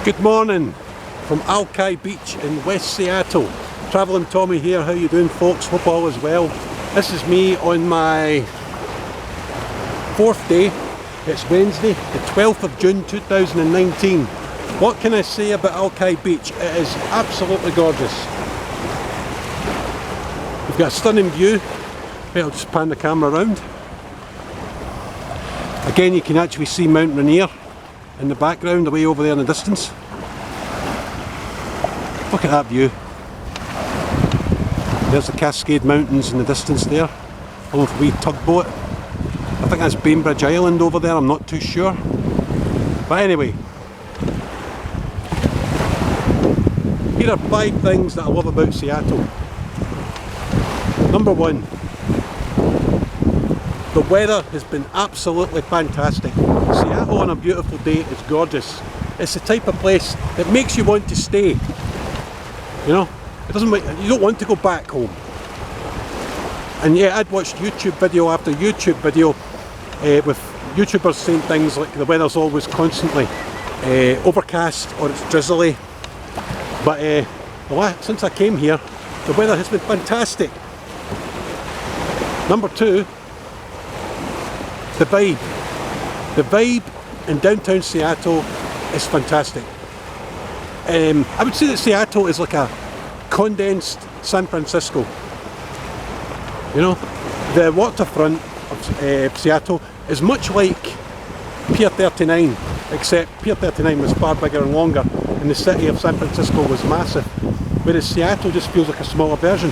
Good morning from Alki Beach in West Seattle. Travelling Tommy here. How you doing, folks? Hope all is well. This is me on my fourth day. It's Wednesday, the 12th of June 2019. What can I say about Alki Beach? It is absolutely gorgeous. We've got a stunning view. I'll just pan the camera around. Again, you can actually see Mount Rainier in the background, away over there in the distance. Look at that view. There's the Cascade Mountains in the distance there, along with a wee tugboat. I think that's Bainbridge Island over there, I'm not too sure. But anyway, here are 5 things that I love about Seattle. Number 1, the weather has been absolutely fantastic. Seattle on a beautiful day is gorgeous. It's the type of place that makes you want to stay. You know, you don't want to go back home. And yeah, I'd watched YouTube video after YouTube video with YouTubers saying things like the weather's always constantly overcast or it's drizzly. But since I came here, the weather has been fantastic. Number 2, the vibe. The vibe in downtown Seattle is fantastic. I would say that Seattle is like a condensed San Francisco. You know, the waterfront of Seattle is much like Pier 39, except Pier 39 was far bigger and longer, and the city of San Francisco was massive, whereas Seattle just feels like a smaller version.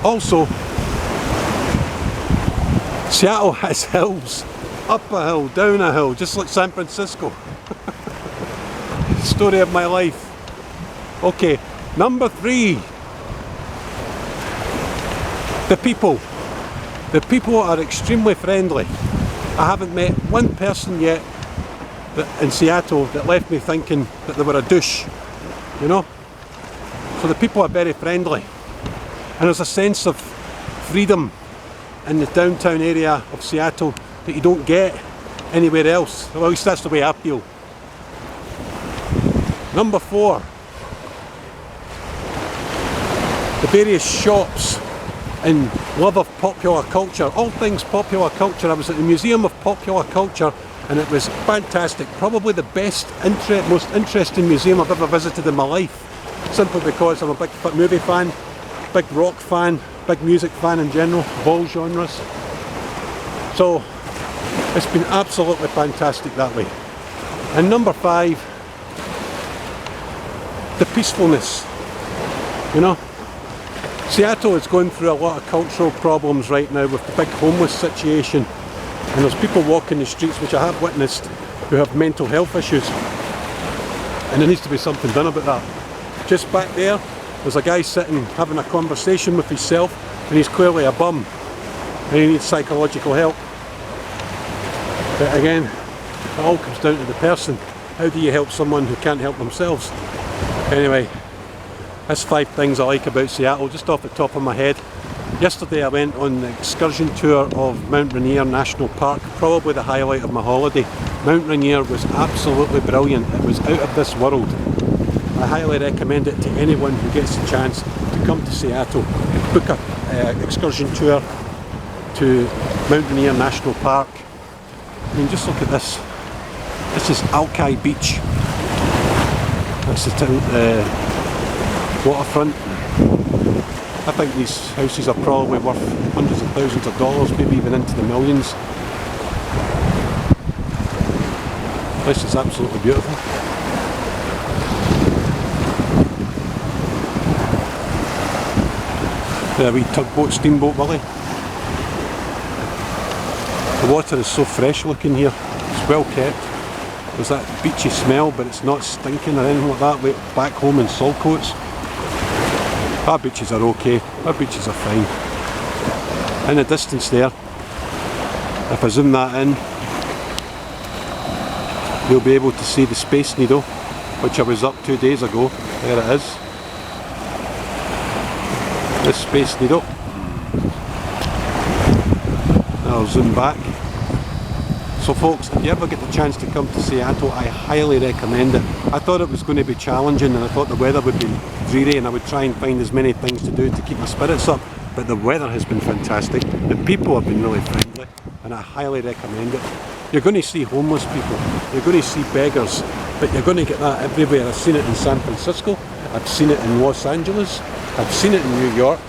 Also, Seattle has hills, up a hill, down a hill, just like San Francisco. Story of my life. Okay, number 3, the people. The people are extremely friendly. I haven't met one person yet in Seattle that left me thinking that they were a douche, you know? So the people are very friendly. And there's a sense of freedom in the downtown area of Seattle that you don't get anywhere else. Well, at least that's the way I feel. Number 4, the various shops and love of popular culture. All things popular culture. I was at the Museum of Popular Culture and it was fantastic. Probably the most interesting museum I've ever visited in my life. Simply because I'm a big movie fan, big rock fan, big music fan in general, of all genres. So it's been absolutely fantastic that way. And number 5, the peacefulness. You know, Seattle is going through a lot of cultural problems right now with the big homeless situation, and there's people walking the streets, which I have witnessed, who have mental health issues, and there needs to be something done about that. Just back there's a guy sitting having a conversation with himself, and he's clearly a bum and he needs psychological help. But again, it all comes down to the person. How do you help someone who can't help themselves? Anyway, that's 5 things I like about Seattle, just off the top of my head. Yesterday I went on the excursion tour of Mount Rainier National Park, probably the highlight of my holiday. Mount Rainier was absolutely brilliant. It was out of this world. I highly recommend it to anyone who gets the chance to come to Seattle, book an excursion tour to Mount Rainier National Park. I mean, just look at this. This is Alki Beach. That's the waterfront. I think these houses are probably worth hundreds of thousands of dollars, maybe even into the millions. This is absolutely beautiful. The wee tugboat, steamboat Willie. The water is so fresh looking here, it's well kept. There's that beachy smell, but it's not stinking or anything like that, like back home in Saltcoats. Our beaches are okay, our beaches are fine. In the distance there, if I zoom that in, you'll be able to see the Space Needle, which I was up 2 days ago. There it is. This Space Needle. I'll zoom back. So folks, if you ever get the chance to come to Seattle, I highly recommend it. I thought it was going to be challenging, and I thought the weather would be dreary, and I would try and find as many things to do to keep my spirits up. But the weather has been fantastic, the people have been really friendly, and I highly recommend it. You're going to see homeless people, you're going to see beggars, but you're going to get that everywhere. I've seen it in San Francisco, I've seen it in Los Angeles, I've seen it in New York.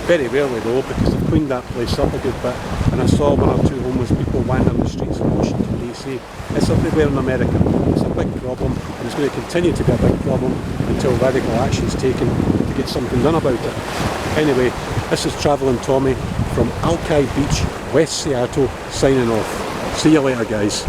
Very rarely though, because they've cleaned that place up a good bit, and I saw one or two homeless people wandering the streets of Washington DC. It's everywhere in America. It's a big problem, and it's going to continue to be a big problem until radical action is taken to get something done about it. Anyway, this is Travelling Tommy from Alki Beach, West Seattle, signing off. See you later guys.